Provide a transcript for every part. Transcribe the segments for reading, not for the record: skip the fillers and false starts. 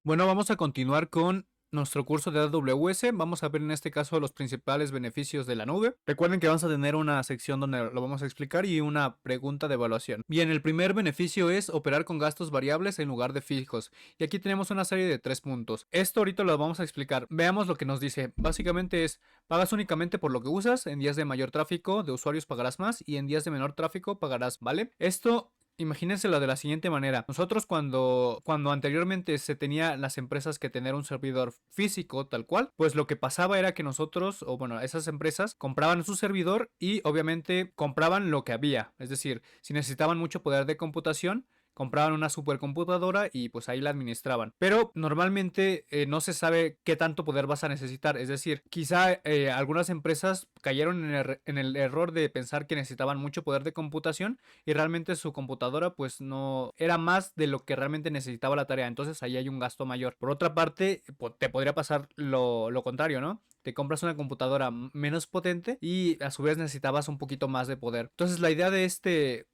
Bueno, vamos a continuar con nuestro curso de AWS. Vamos a ver en este caso los principales beneficios de la nube. Recuerden que vamos a tener una sección donde lo vamos a explicar y una pregunta de evaluación. Bien, el primer beneficio es operar con gastos variables en lugar de fijos. Y aquí tenemos una serie de 3 puntos. Esto ahorita lo vamos a explicar. Veamos lo que nos dice. Básicamente es, pagas únicamente por lo que usas. En días de mayor tráfico de usuarios pagarás más y en días de menor tráfico pagarás, ¿vale? Esto imagínenselo de la siguiente manera. Nosotros cuando anteriormente se tenía las empresas que tener un servidor físico tal cual, pues lo que pasaba era que nosotros, o bueno, esas empresas compraban su servidor y obviamente compraban lo que había. Es decir, si necesitaban mucho poder de computación, compraban una supercomputadora y pues ahí la administraban. Pero normalmente no se sabe qué tanto poder vas a necesitar. Es decir, quizá algunas empresas cayeron en el error de pensar que necesitaban mucho poder de computación y realmente su computadora pues no era más de lo que realmente necesitaba la tarea. Entonces ahí hay un gasto mayor. Por otra parte, te podría pasar lo contrario, ¿no? Te compras una computadora menos potente y a su vez necesitabas un poquito más de poder. Entonces la idea de este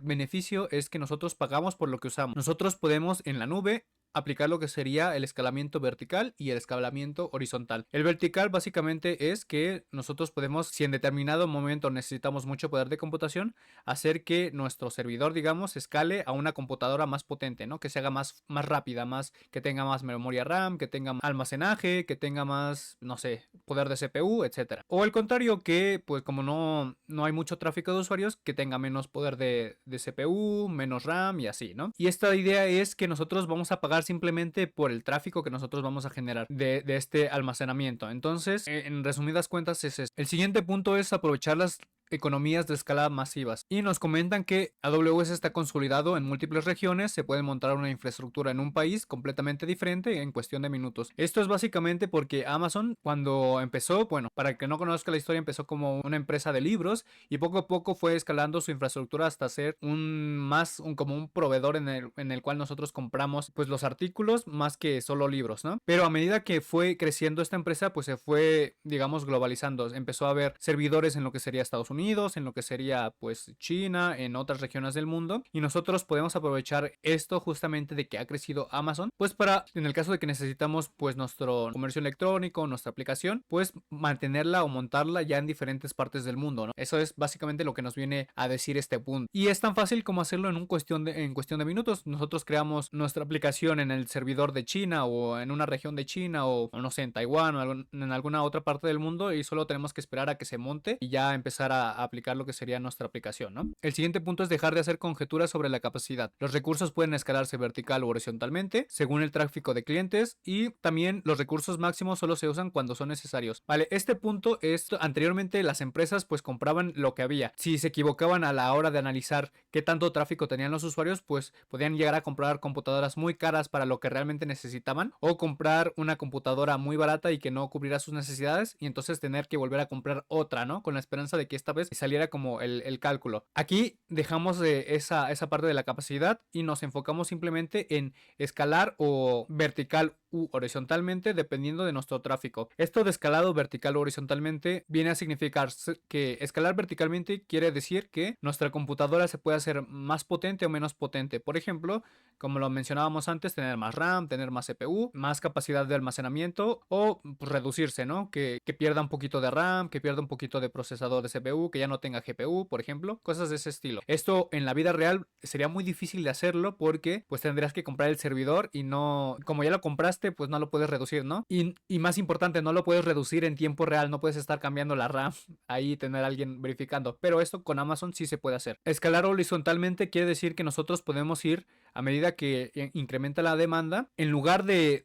beneficio es que nosotros pagamos por lo que usamos. Nosotros podemos en la nube aplicar lo que sería el escalamiento vertical y el escalamiento horizontal. El vertical básicamente es que nosotros podemos, si en determinado momento necesitamos mucho poder de computación, hacer que nuestro servidor, digamos, escale a una computadora más potente, ¿no? Que se haga más rápida, que tenga más memoria RAM, que tenga más almacenaje, que tenga más, no sé, poder de CPU, etcétera. O el contrario, que pues como no hay mucho tráfico de usuarios, que tenga menos poder de CPU, menos RAM y así, ¿no? Y esta idea es que nosotros vamos a pagar simplemente por el tráfico que nosotros vamos a generar de este almacenamiento. Entonces, en resumidas cuentas es eso. El siguiente punto es aprovechar las economías de escala masivas. Y nos comentan que AWS está consolidado en múltiples regiones, se puede montar una infraestructura en un país completamente diferente en cuestión de minutos. Esto es básicamente porque Amazon cuando empezó, bueno, para el que no conozca la historia, empezó como una empresa de libros y poco a poco fue escalando su infraestructura hasta ser como un proveedor en el cual nosotros compramos pues los artículos más que solo libros, ¿no? Pero a medida que fue creciendo esta empresa, pues se fue, digamos, globalizando. Empezó a haber servidores en lo que sería Estados Unidos, en lo que sería pues China, en otras regiones del mundo, y nosotros podemos aprovechar esto justamente de que ha crecido Amazon, pues para, en el caso de que necesitamos pues nuestro comercio electrónico, nuestra aplicación, pues mantenerla o montarla ya en diferentes partes del mundo, ¿no? Eso es básicamente lo que nos viene a decir este punto. Y es tan fácil como hacerlo en cuestión de minutos. Nosotros creamos nuestra aplicación en el servidor de China o en una región de China o no sé, en Taiwán o en alguna otra parte del mundo y solo tenemos que esperar a que se monte y ya empezar a aplicar lo que sería nuestra aplicación, ¿no? El siguiente punto es dejar de hacer conjeturas sobre la capacidad. Los recursos pueden escalarse vertical o horizontalmente según el tráfico de clientes y también los recursos máximos solo se usan cuando son necesarios. Vale, este punto es anteriormente las empresas pues compraban lo que había. Si se equivocaban a la hora de analizar qué tanto tráfico tenían los usuarios, pues podían llegar a comprar computadoras muy caras para lo que realmente necesitaban o comprar una computadora muy barata y que no cubriera sus necesidades y entonces tener que volver a comprar otra, ¿no? Con la esperanza de que esta vez saliera como el cálculo. Aquí dejamos esa parte de la capacidad y nos enfocamos simplemente en escalar o vertical u horizontalmente dependiendo de nuestro tráfico. Esto de escalado vertical o horizontalmente viene a significar que escalar verticalmente quiere decir que nuestra computadora se puede hacer más potente o menos potente. Por ejemplo, como lo mencionábamos antes, tener más RAM, tener más CPU, más capacidad de almacenamiento o pues, reducirse, ¿no? Que pierda un poquito de RAM, que pierda un poquito de procesador de CPU, que ya no tenga GPU, por ejemplo, cosas de ese estilo. Esto en la vida real sería muy difícil de hacerlo porque pues tendrías que comprar el servidor y no, como ya lo compraste, pues no lo puedes reducir, ¿no? Y más importante, no lo puedes reducir en tiempo real, no puedes estar cambiando la RAM ahí tener a alguien verificando, pero esto con Amazon sí se puede hacer. Escalar horizontalmente quiere decir que nosotros podemos ir a medida que incrementa la demanda, en lugar de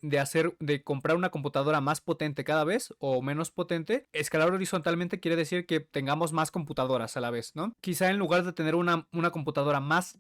comprar una computadora más potente cada vez o menos potente, escalar horizontalmente quiere decir que tengamos más computadoras a la vez, ¿no? Quizá en lugar de tener una computadora más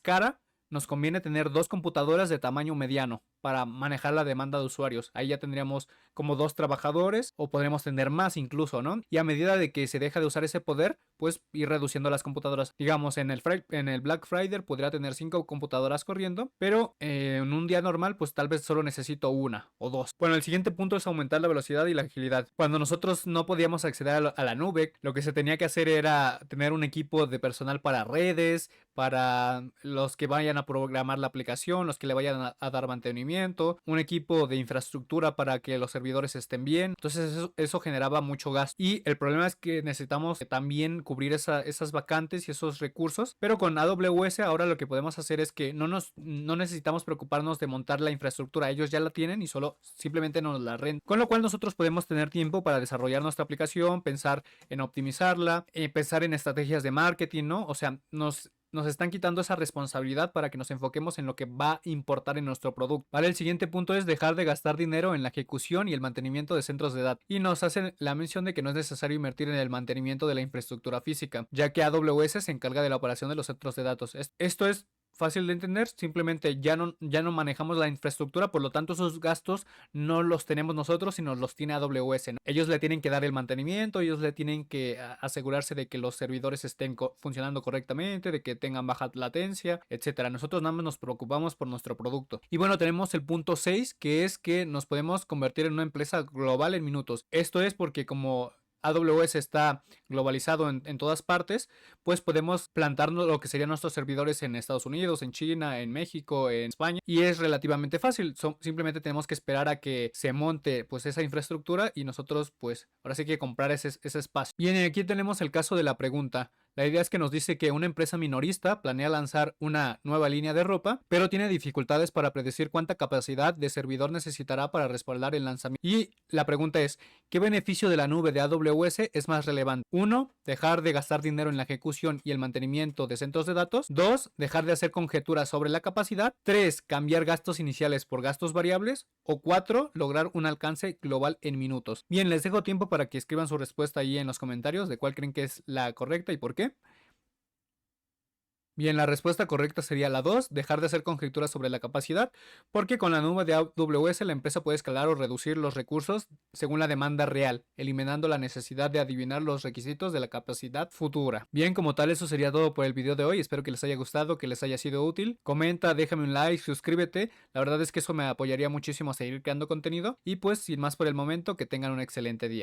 cara, nos conviene tener dos computadoras de tamaño mediano para manejar la demanda de usuarios. Ahí ya tendríamos como 2 trabajadores o podremos tener más incluso, ¿no? Y a medida de que se deja de usar ese poder, pues ir reduciendo las computadoras. Digamos, en el Black Friday podría tener 5 computadoras corriendo, pero en un día normal pues tal vez solo necesito una o dos. Bueno, el siguiente punto es aumentar la velocidad y la agilidad. Cuando nosotros no podíamos acceder a la nube, lo que se tenía que hacer era tener un equipo de personal para redes, para los que vayan a programar la aplicación, los que le vayan a dar mantenimiento, un equipo de infraestructura para que los servidores estén bien. Entonces eso generaba mucho gasto. Y el problema es que necesitamos también cubrir esas vacantes y esos recursos. Pero con AWS ahora lo que podemos hacer es que no necesitamos preocuparnos de montar la infraestructura. Ellos ya la tienen y solo simplemente nos la rentan. Con lo cual nosotros podemos tener tiempo para desarrollar nuestra aplicación, pensar en optimizarla, pensar en estrategias de marketing, ¿no? O sea, nos están quitando esa responsabilidad para que nos enfoquemos en lo que va a importar en nuestro producto. Vale, el siguiente punto es dejar de gastar dinero en la ejecución y el mantenimiento de centros de datos. Y nos hacen la mención de que no es necesario invertir en el mantenimiento de la infraestructura física, ya que AWS se encarga de la operación de los centros de datos. Esto es fácil de entender, simplemente ya no manejamos la infraestructura, por lo tanto esos gastos no los tenemos nosotros, sino los tiene AWS, ¿no? Ellos le tienen que dar el mantenimiento, ellos le tienen que asegurarse de que los servidores estén funcionando correctamente, de que tengan baja latencia, etcétera. Nosotros nada más nos preocupamos por nuestro producto. Y bueno, tenemos el punto 6, que es que nos podemos convertir en una empresa global en minutos. Esto es porque como AWS está globalizado en todas partes, pues podemos plantarnos lo que serían nuestros servidores en Estados Unidos, en China, en México, en España, y es relativamente fácil. Simplemente tenemos que esperar a que se monte pues esa infraestructura y nosotros pues ahora sí que comprar ese espacio. Bien, aquí tenemos el caso de la pregunta. La idea es que nos dice que una empresa minorista planea lanzar una nueva línea de ropa, pero tiene dificultades para predecir cuánta capacidad de servidor necesitará para respaldar el lanzamiento. Y la pregunta es, ¿qué beneficio de la nube de AWS es más relevante? 1. Dejar de gastar dinero en la ejecución y el mantenimiento de centros de datos. 2. Dejar de hacer conjeturas sobre la capacidad. 3. Cambiar gastos iniciales por gastos variables. O 4. Lograr un alcance global en minutos. Bien, les dejo tiempo para que escriban su respuesta ahí en los comentarios de cuál creen que es la correcta y por qué. Bien, la respuesta correcta sería la 2, dejar de hacer conjeturas sobre la capacidad, porque con la nube de AWS la empresa puede escalar o reducir los recursos según la demanda real, eliminando la necesidad de adivinar los requisitos de la capacidad futura. Bien, como tal, eso sería todo por el video de hoy. Espero que les haya gustado, que les haya sido útil. Comenta, déjame un like, suscríbete. La verdad es que eso me apoyaría muchísimo a seguir creando contenido. Y pues, sin más por el momento, que tengan un excelente día.